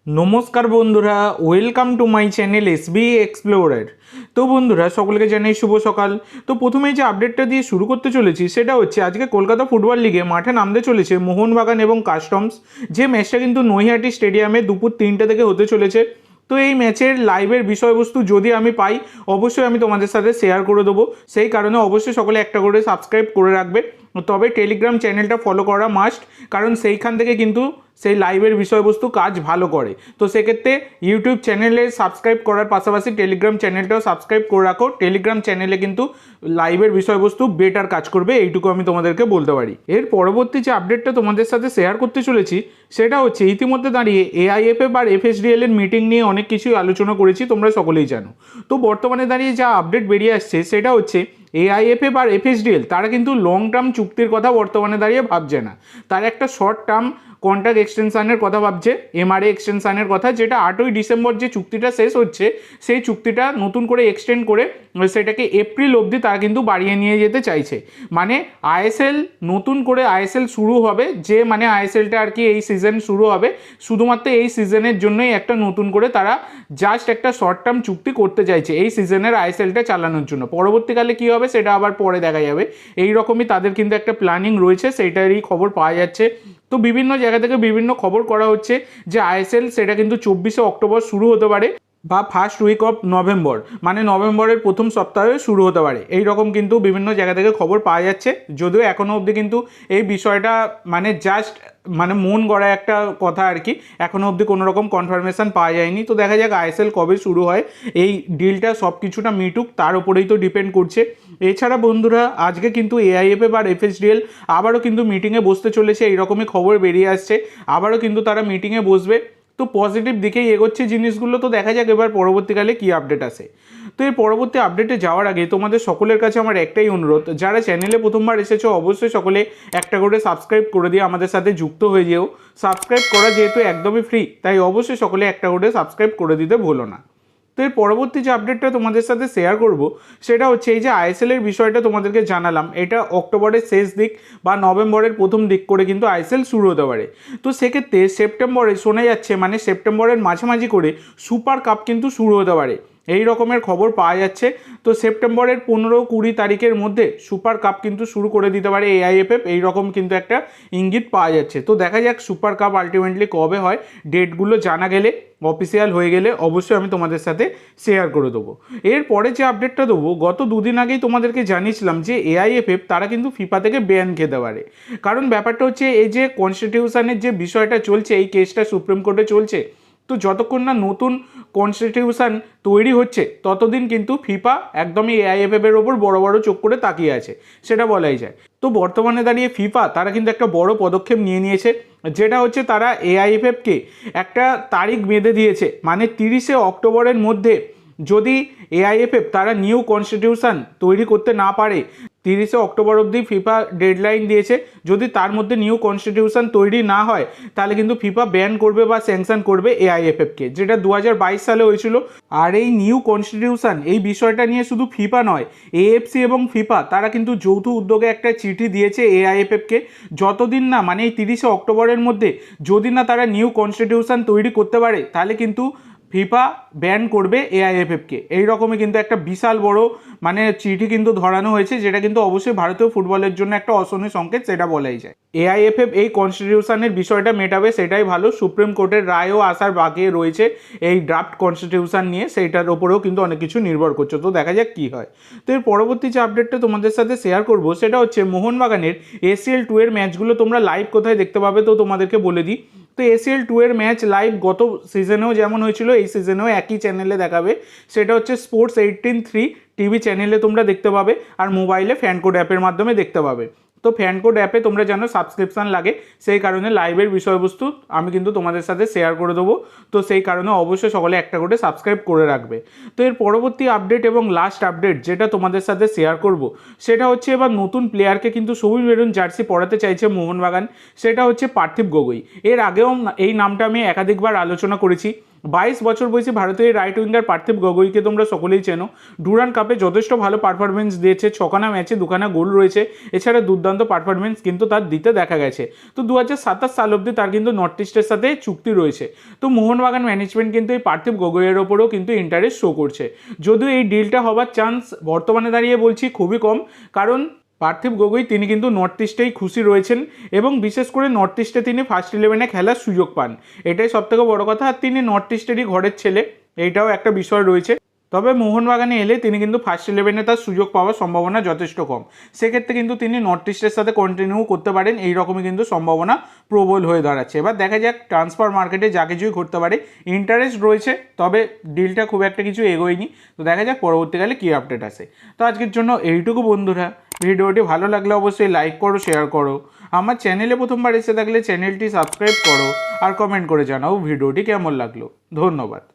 নমস্কার বন্ধুরা, welcome to my channel SB explorer. তো বন্ধুরা, সকলকে জানাই শুভ সকাল। তো প্রথমেই যে আপডেটটা দিয়ে শুরু করতে চলেছি সেটা হচ্ছে আজকে কলকাতা ফুটবল লিগে মাঠে নামতে চলেছে মোহনবাগান এবং কাস্টমস। যে ম্যাচটা কিন্তু নৈহাটি স্টেডিয়ামে দুপুর 3টে থেকে হতে চলেছে। তো এই ম্যাচের লাইভের বিষয়বস্তু যদি আমি পাই অবশ্যই আমি তোমাদের সাথে শেয়ার করে দেবো। সেই কারণে অবশ্যই সকলে একটা করে সাবস্ক্রাইব করে রাখবে, তবে টেলিগ্রাম চ্যানেলটা ফলো করা মাস্ট, কারণ সেইখান থেকে কিন্তু সেই লাইভের বিষয়বস্তু কাজ ভালো করে। তো সেক্ষেত্রে ইউটিউব চ্যানেলে সাবস্ক্রাইব করার পাশাপাশি টেলিগ্রাম চ্যানেলটাও সাবস্ক্রাইব করে রাখো। টেলিগ্রাম চ্যানেলে কিন্তু লাইভের বিষয়বস্তু বেটার কাজ করবে, এইটুকু আমি তোমাদেরকে বলতে পারি। এর পরবর্তী যে আপডেটটা তোমাদের সাথে শেয়ার করতে চলেছি সেটা হচ্ছে ইতিমধ্যে দাঁড়িয়ে এআইএফএফ আর এফএসডিএল এর মিটিং নিয়ে অনেক কিছুই আলোচনা করেছি, তোমরা সকলেই জানো। তো বর্তমানে দাঁড়িয়ে যা আপডেট বেরিয়ে আসছে সেটা হচ্ছে এআইএফএফ আর এফএসডিএল তারা কিন্তু লং টার্ম চুক্তির কথা বর্তমানে দাঁড়িয়ে ভাবছে না, তারা একটা শর্ট টার্ম কন্ট্রাক্ট এক্সটেনশানের কথা ভাবছে, এমআরএ এক্সটেনশানের কথা, যেটা 8ই ডিসেম্বর যে চুক্তিটা শেষ হচ্ছে সেই চুক্তিটা নতুন করে এক্সটেন্ড করে সেটাকে এপ্রিল অবধি তারা কিন্তু বাড়িয়ে নিয়ে যেতে চাইছে। মানে আইএসএল নতুন করে আইএসএল শুরু হবে, যে মানে আইএসএলটা আর কি এই সিজন শুরু হবে, শুধুমাত্র এই সিজনের জন্যই একটা নতুন করে তারা জাস্ট একটা শর্ট টার্ম চুক্তি করতে চাইছে এই সিজনের আইএসএলটা চালানোর জন্য। পরবর্তীকালে কী হবে সেটা আবার পরে দেখা যাবে। এই রকমই তাদের কিন্তু একটা প্ল্যানিং রয়েছে, সেইটারই খবর পাওয়া যাচ্ছে। তো বিভিন্ন জায়গা থেকে বিভিন্ন খবর করা হচ্ছে যে আইএসএল সেটা কিন্তু 24শে অক্টোবর শুরু হতে পারে বা ফার্স্ট উইক অফ নভেম্বর, মানে নভেম্বরের প্রথম সপ্তাহে শুরু হতে পারে। এই রকম কিন্তু বিভিন্ন জায়গা থেকে খবর পাওয়া যাচ্ছে, যদিও এখনও অবধি কিন্তু এই বিষয়টা মানে জাস্ট মানে মন গড়া একটা কথা আর কি, এখনও অবধি কোনো রকম কনফার্মেশন পাওয়া যায়নি। তো দেখা যাক আইএসএল কবে শুরু হয়, এই ডিলটা সব কিছুটা মিটুক, তার উপরেই তো ডিপেন্ড করছে। এছাড়া বন্ধুরা, আজকে কিন্তু এআইএফএফ আর এফএসডিএল আবারও কিন্তু মিটিংয়ে বসতে চলেছে, এইরকমই খবর বেরিয়ে আসছে। আবারও কিন্তু তারা মিটিংয়ে বসবে। তো পজিটিভ দিকেই এগোচ্ছে জিনিসগুলো। তো দেখা যাক এবার পরবর্তীকালে কী আপডেট আসে। তো এই পরবর্তী আপডেটে যাওয়ার আগে তোমাদের সকলের কাছে আমার একটাই অনুরোধ, যারা চ্যানেলে প্রথমবার এসেছো অবশ্যই সকলে একটা করে সাবস্ক্রাইব করে দিয়ে আমাদের সাথে যুক্ত হয়ে যেও। সাবস্ক্রাইব করা যেহেতু একদমই ফ্রি, তাই অবশ্যই সকলে একটা করে সাবস্ক্রাইব করে দিতে ভুলো না। তো এর পরবর্তী যে আপডেটটা তোমাদের সাথে শেয়ার করব সেটা হচ্ছে এই যে আইএসএলের বিষয়টা তোমাদেরকে জানালাম, এটা অক্টোবরের শেষ দিক বা নভেম্বরের প্রথম দিক করে কিন্তু আইএসএল শুরু হতে পারে। তো সেক্ষেত্রে সেপ্টেম্বরে শোনা যাচ্ছে মানে সেপ্টেম্বরের মাঝামাঝি করে সুপার কাপ কিন্তু শুরু হতে পারে, এই রকমের খবর পাওয়া যাচ্ছে। তো সেপ্টেম্বরের 15-20 তারিখের মধ্যে সুপার কাপ কিন্তু শুরু করে দিতে পারে এআইএফএফ, এই রকম কিন্তু একটা ইঙ্গিত পাওয়া যাচ্ছে। তো দেখা যাক সুপার কাপ আলটিমেটলি কবে হয়, ডেটগুলো জানা গেলে অফিসিয়াল হয়ে গেলে অবশ্যই আমি তোমাদের সাথে শেয়ার করে দেবো। এরপরে যে আপডেটটা দেবো, গত দুদিন আগেই তোমাদেরকে জানিয়েছিলাম যে এআইএফএফ তারা কিন্তু ফিফা থেকে ব্যান খেতে পারে। কারণ ব্যাপারটা হচ্ছে এই যে কনস্টিটিউশনের যে বিষয়টা চলছে, এই কেসটা সুপ্রিম কোর্টে চলছে, তো যতক্ষণ না নতুন কনস্টিটিউশন তৈরি হচ্ছে ততদিন কিন্তু ফিফা একদমই এআইএফএফের ওপর বড় বড় চোখ করে তাকিয়ে আছে, সেটা বলাই যায়। তো বর্তমানে দাঁড়িয়ে ফিফা তারা কিন্তু একটা বড় পদক্ষেপ নিয়েছে, যেটা হচ্ছে তারা এআইএফএফকে একটা তারিখ বেঁধে দিয়েছে, মানে 30শে অক্টোবরের মধ্যে যদি এআইএফএফ তারা নিউ কনস্টিটিউশন তৈরি করতে না পারে, 30শে অক্টোবর অবধি ফিফা ডেডলাইন দিয়েছে, যদি তার মধ্যে নিউ কনস্টিটিউশন তৈরি না হয় তাহলে কিন্তু ফিফা ব্যান করবে বা স্যাংশন করবে এআইএফএফকে, যেটা 2022 সালে হয়েছিল। আর এই নিউ কনস্টিটিউশন এই বিষয়টা নিয়ে শুধু ফিফা নয়, এএফসি এবং ফিফা তারা কিন্তু যৌথ উদ্যোগে একটা চিঠি দিয়েছে এআইএফএফকে, যতদিন না মানে এই 30শে অক্টোবরের মধ্যে যদি না তারা নিউ কনস্টিটিউশন তৈরি করতে পারে তাহলে কিন্তু ফিফা ব্যান করবে এআইএফএফকে। এই রকমই কিন্তু একটা বিশাল বড় মানে চিঠি কিন্তু ধরানো হয়েছে, যেটা কিন্তু অবশ্যই ভারতীয় ফুটবলের জন্য একটা অশনি সংকেত, সেটা বলাই যায়। এআইএফএফ এই কনস্টিটিউশনের বিষয়টা মেটাবে সেটাই ভালো, সুপ্রিম কোর্টের রায়ও আসার বাকি রয়েছে এই ড্রাফট কনস্টিটিউশন নিয়ে, সেইটার ওপরেও কিন্তু অনেক কিছু নির্ভর করছে। তো দেখা যাক কী হয়। তো এর পরবর্তী যে আপডেটটা তোমাদের সাথে শেয়ার করব সেটা হচ্ছে মোহনবাগানের ACL 2 এর ম্যাচগুলো তোমরা লাইভ কোথায় দেখতে পাবে, তো তোমাদেরকে বলে দিই। তো ACL 2 এর ম্যাচ লাইভ গত সিজনেও যেমন হয়েছিল এই সিজনেও একই চ্যানেলে দেখাবে, সেটা হচ্ছে স্পোর্টস 18-3 টিভি চ্যানেলে তোমরা দেখতে পাবে, আর মোবাইলে ফ্যানকোড অ্যাপের মাধ্যমে দেখতে পাবে। তো ফ্যানকোড অ্যাপে তোমরা জানো সাবস্ক্রিপশান লাগে, সেই কারণে লাইভের বিষয়বস্তু আমি কিন্তু তোমাদের সাথে শেয়ার করে দেবো। তো সেই কারণে অবশ্যই সকলে একটা করে সাবস্ক্রাইব করে রাখবে। তো এর পরবর্তী আপডেট এবং লাস্ট আপডেট যেটা তোমাদের সাথে শেয়ার করব সেটা হচ্ছে এবার নতুন প্লেয়ারকে কিন্তু সবুজ মেরুন জার্সি পরাতে চাইছে মোহনবাগান, সেটা হচ্ছে পার্থিব গগৈ। এর আগেও এই নামটা আমি একাধিকবার আলোচনা করেছি 22 বছর বয়সী ভারতীয় রাইট উইঙ্গার পার্থিব গগৈকে তোমরা সকলেই চেনো। ডুরান্ড কাপে যথেষ্ট ভালো পারফরমেন্স দিয়েছে, 6খানা ম্যাচে 2খানা গোল রয়েছে, এছাড়া দুর্দান্ত পারফরমেন্স কিন্তু তার দিতে দেখা গেছে। তো 2027 সাল অবধি তার কিন্তু নর্থ ইস্টের সাথে চুক্তি রয়েছে। তো মোহনবাগান ম্যানেজমেন্ট কিন্তু এই পার্থিব গগৈয়ের ওপরেও কিন্তু ইন্টারেস্ট শো করছে, যদিও এই ডিলটা হওয়ার চান্স বর্তমানে দাঁড়িয়ে বলছি খুবই কম, কারণ পার্থিব গগৈ তিনি কিন্তু নর্থ ইস্টেই খুশি রয়েছেন এবং বিশেষ করে নর্থ ইস্টে তিনি ফার্স্ট 11-এ খেলার সুযোগ পান, এটাই সবথেকে বড় কথা। আর তিনি নর্থ ইস্টেরই ঘরের ছেলে, এইটাও একটা বিষয় রয়েছে। তবে মোহনবাগানে এলে তিনি কিন্তু ফার্স্ট 11-এ তার সুযোগ পাওয়ার সম্ভাবনা যথেষ্ট কম, সেক্ষেত্রে কিন্তু তিনি নর্থ ইস্টের সাথে কন্টিনিউ করতে পারেন, এই রকমই কিন্তু সম্ভাবনা প্রবল হয়ে দাঁড়াচ্ছে। এবার দেখা যাক ট্রান্সফার মার্কেটে যা কিছুই ঘটতে পারে, ইন্টারেস্ট রয়েছে, তবে ডিলটা খুব একটা কিছু এগোয়নি। তো দেখা যাক পরবর্তীকালে কী আপডেট আসে। তো আজকের জন্য এইটুকু বন্ধুরা, ভিডিওটি ভালো লাগলে অবশ্যই লাইক করো, শেয়ার করো, আমার চ্যানেলে প্রথমবার এসে থাকলে চ্যানেলটি সাবস্ক্রাইব করো, আর কমেন্ট করে জানাও ভিডিওটি কেমন লাগলো। ধন্যবাদ।